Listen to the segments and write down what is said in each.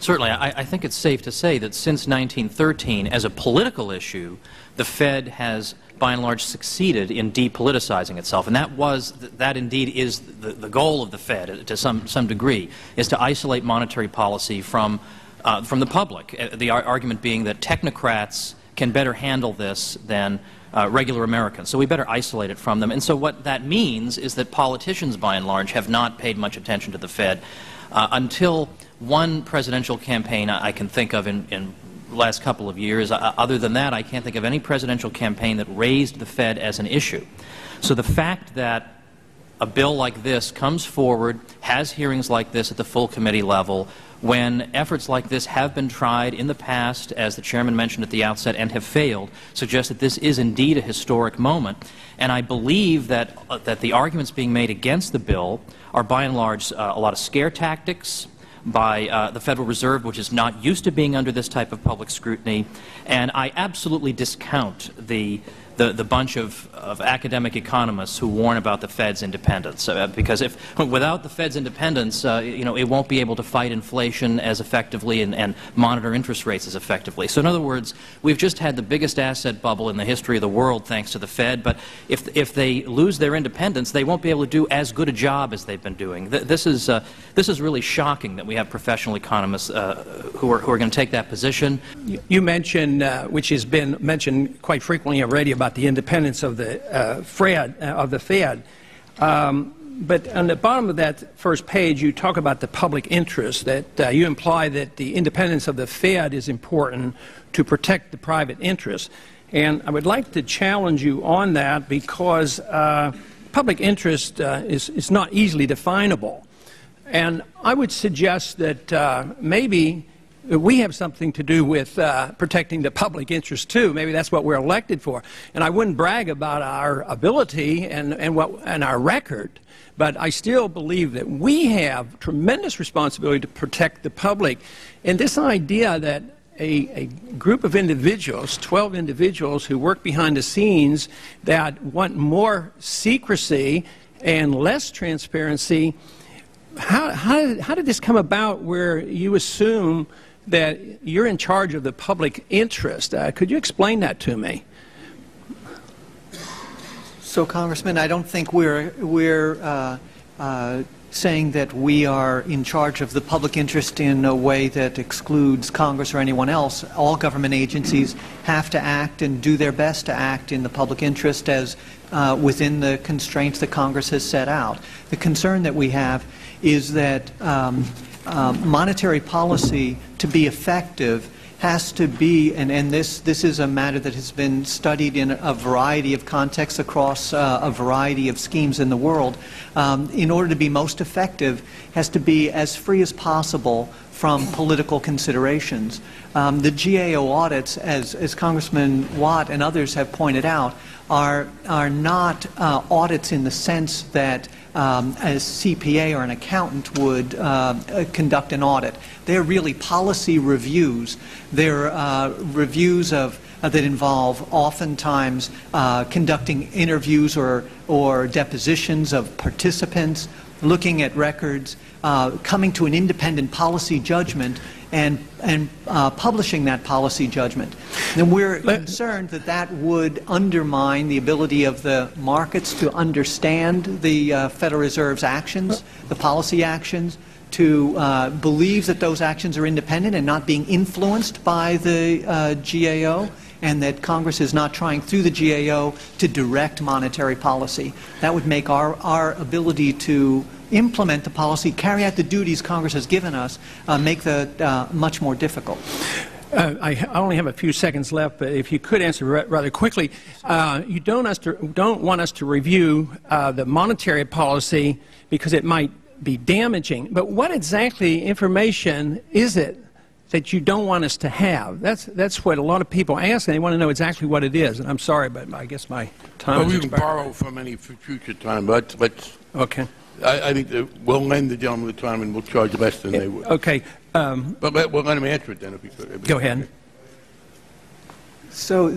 Certainly. I think it's safe to say that since 1913, as a political issue, the Fed has, by and large, succeeded in depoliticizing itself. And that indeed is the goal of the Fed, to some degree, is to isolate monetary policy from the public. The argument being that technocrats can better handle this than regular Americans. So we better isolate it from them. And so what that means is that politicians, by and large, have not paid much attention to the Fed until one presidential campaign I can think of in the last couple of years. Other than that, I can't think of any presidential campaign that raised the Fed as an issue. So the fact that a bill like this comes forward, has hearings like this at the full committee level, when efforts like this have been tried in the past, as the chairman mentioned at the outset, and have failed, suggests that this is indeed a historic moment. And I believe that the arguments being made against the bill are by and large a lot of scare tactics by the Federal Reserve, which is not used to being under this type of public scrutiny. And I absolutely discount the bunch of academic economists who warn about the Fed's independence, because without the Fed's independence, it won't be able to fight inflation as effectively and monitor interest rates as effectively. So in other words, we've just had the biggest asset bubble in the history of the world thanks to the Fed, but if they lose their independence, they won't be able to do as good a job as they've been doing. This is really shocking that we have professional economists who are going to take that position. You mentioned, which has been mentioned quite frequently already, about the independence of the Fed. But on the bottom of that first page, you talk about the public interest, that you imply that the independence of the Fed is important to protect the private interest. And I would like to challenge you on that, because public interest is not easily definable. And I would suggest that maybe we have something to do with protecting the public interest too. Maybe that's what we're elected for. And I wouldn't brag about our ability and our record, but I still believe that we have tremendous responsibility to protect the public. And this idea that a group of individuals, 12 individuals who work behind the scenes, that want more secrecy and less transparency, how did this come about where you assume that you're in charge of the public interest? Could you explain that to me? So, Congressman, I don't think we're saying that we are in charge of the public interest in a way that excludes Congress or anyone else. All government agencies have to act and do their best to act in the public interest as within the constraints that Congress has set out. The concern that we have is that monetary policy, to be effective, has to be, and this is a matter that has been studied in a variety of contexts across a variety of schemes in the world, in order to be most effective, has to be as free as possible from political considerations. The GAO audits, as Congressman Watt and others have pointed out, are not audits in the sense that a CPA or an accountant would conduct an audit. They're really policy reviews. They're reviews that involve oftentimes conducting interviews or depositions of participants, looking at records, coming to an independent policy judgment, and publishing that policy judgment. And we're concerned that that would undermine the ability of the markets to understand the Federal Reserve's actions, the policy actions, to believe that those actions are independent and not being influenced by the GAO, and that Congress is not trying through the GAO to direct monetary policy. That would make our ability to implement the policy, carry out the duties Congress has given us, make that much more difficult. I only have a few seconds left, but if you could answer rather quickly. You don't want us to review the monetary policy because it might be damaging, but what exactly information is it that you don't want us to have? That's what a lot of people ask, and they want to know exactly what it is. And I'm sorry, but I guess my time is expired. We can borrow from any future time, but okay. I think that we'll lend the gentleman the time and we'll charge less than they would. Okay. But we'll let him answer it then if he could. Go ahead. So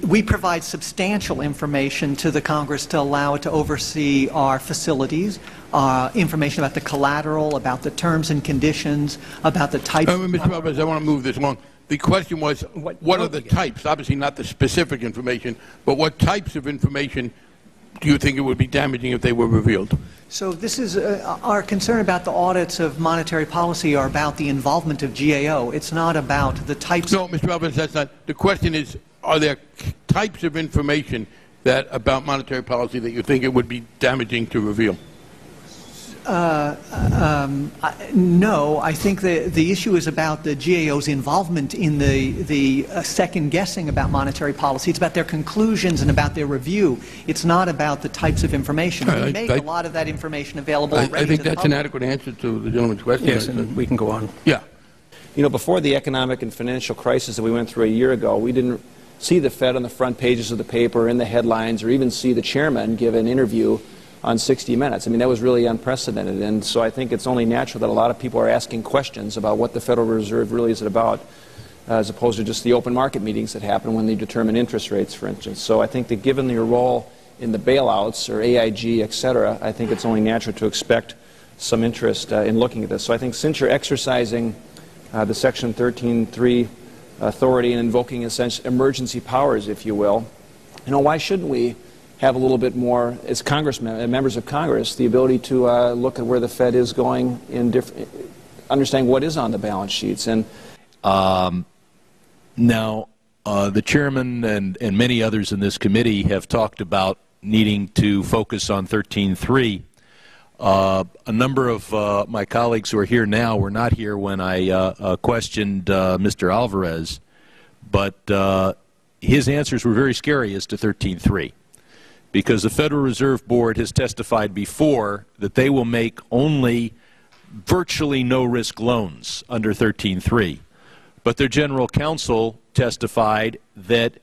we provide substantial information to the Congress to allow it to oversee our facilities, information about the collateral, about the terms and conditions, about the types. Mr. Roberts, I want to move this along. The question was, what are the types? Obviously not the specific information, but what types of information do you think it would be damaging if they were revealed? So this is our concern about the audits of monetary policy are about the involvement of GAO. It's not about the types. No, Mr. Roberts, that's not. The question is, are there types of information that about monetary policy that you think it would be damaging to reveal? No, I think the issue is about the GAO's involvement in the second guessing about monetary policy. It's about their conclusions and about their review. It's not about the types of information. We make a lot of that information available already I think to the that's an public. adequate answer to the gentleman's question. Yes, and we can go on. Yeah. You know, before the economic and financial crisis that we went through a year ago, we didn't see the Fed on the front pages of the paper, in the headlines, or even see the chairman give an interview on 60 Minutes. I mean, that was really unprecedented, and so I think it's only natural that a lot of people are asking questions about what the Federal Reserve really is about, as opposed to just the open market meetings that happen when they determine interest rates, for instance. So I think that given your role in the bailouts, or AIG, et cetera, I think it's only natural to expect some interest in looking at this. So I think since you're exercising the Section 13.3 authority and invoking emergency powers, if you will, why shouldn't we have a little bit more, as members of Congress, the ability to look at where the Fed is going in understanding what is on the balance sheets. And now, the chairman and many others in this committee have talked about needing to focus on 13.3. A number of my colleagues who are here now were not here when I questioned Mr. Alvarez, but his answers were very scary as to 13.3. Because the Federal Reserve Board has testified before that they will make only virtually no-risk loans under 13.3. But their general counsel testified that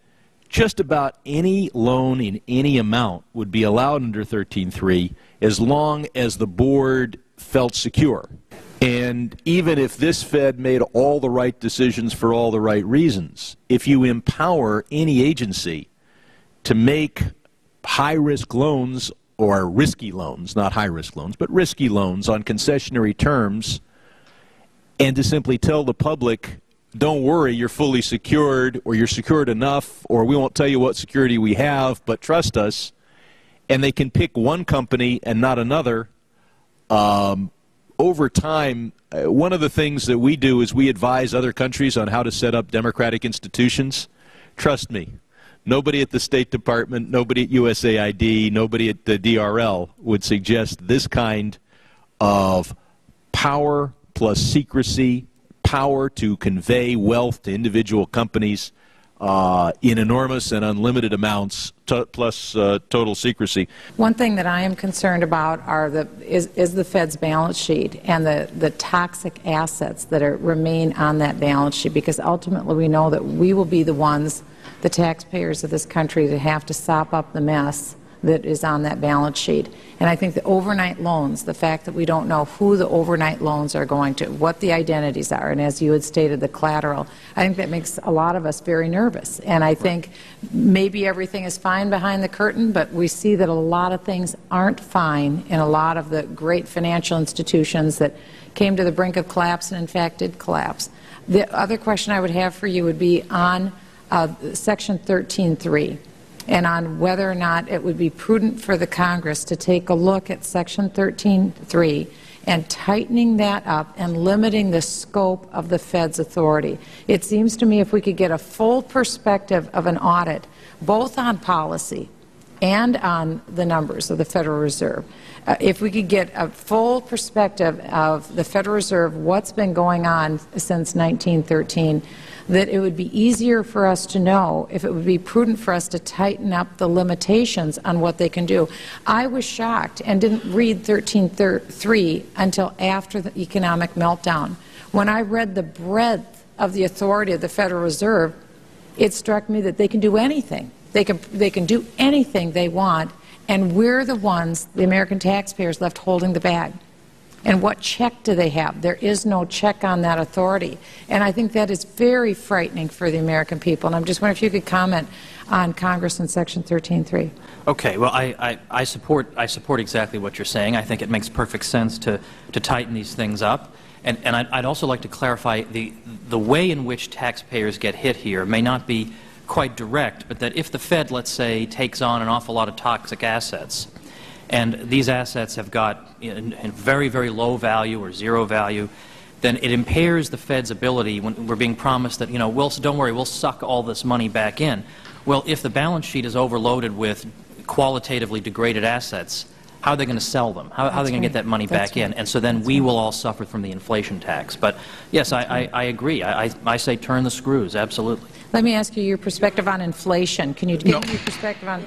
just about any loan in any amount would be allowed under 13.3 as long as the board felt secure. And even if this Fed made all the right decisions for all the right reasons, if you empower any agency to make high-risk loans, or risky loans, not high-risk loans, but risky loans on concessionary terms, and to simply tell the public, don't worry, you're fully secured, or you're secured enough, or we won't tell you what security we have, but trust us, and they can pick one company and not another, over time, one of the things that we do is we advise other countries on how to set up democratic institutions. Trust me. Nobody at the State Department, nobody at USAID, nobody at the DRL would suggest this kind of power plus secrecy, power to convey wealth to individual companies in enormous and unlimited amounts, plus total secrecy. One thing that I am concerned about is the Fed's balance sheet and the toxic assets that remain on that balance sheet, because ultimately we know that we will be the ones, the taxpayers of this country, that have to sop up the mess that is on that balance sheet. And I think the overnight loans, the fact that we don't know who the overnight loans are going to, what the identities are, and as you had stated, the collateral, I think that makes a lot of us very nervous. And I think maybe everything is fine behind the curtain, but we see that a lot of things aren't fine in a lot of the great financial institutions that came to the brink of collapse and in fact did collapse. The other question I would have for you would be on Section 13.3. and on whether or not it would be prudent for the Congress to take a look at Section 13.3 and tightening that up and limiting the scope of the Fed's authority. It seems to me if we could get a full perspective of an audit, both on policy and on the numbers of the Federal Reserve, if we could get a full perspective of the Federal Reserve, what's been going on since 1913, that it would be easier for us to know if it would be prudent for us to tighten up the limitations on what they can do. I was shocked and didn't read 13.3 until after the economic meltdown. When I read the breadth of the authority of the Federal Reserve, it struck me that they can do anything. They can do anything they want, and we're the ones, the American taxpayers, left holding the bag. And what check do they have? There is no check on that authority. And I think that is very frightening for the American people. And I'm just wondering if you could comment on Congress and Section 13.3. Okay, well, I support exactly what you're saying. I think it makes perfect sense to tighten these things up. And I'd also like to clarify the way in which taxpayers get hit here may not be quite direct, but that if the Fed, let's say, takes on an awful lot of toxic assets, and these assets have got in very, very low value or zero value, then it impairs the Fed's ability when we're being promised that, don't worry, we'll suck all this money back in. Well, if the balance sheet is overloaded with qualitatively degraded assets, how are they going to sell them? How are they going to get that money back in? And so then we will all suffer from the inflation tax. But yes, I agree. I say turn the screws, absolutely. Let me ask you your perspective on inflation. Can you give me your perspective on...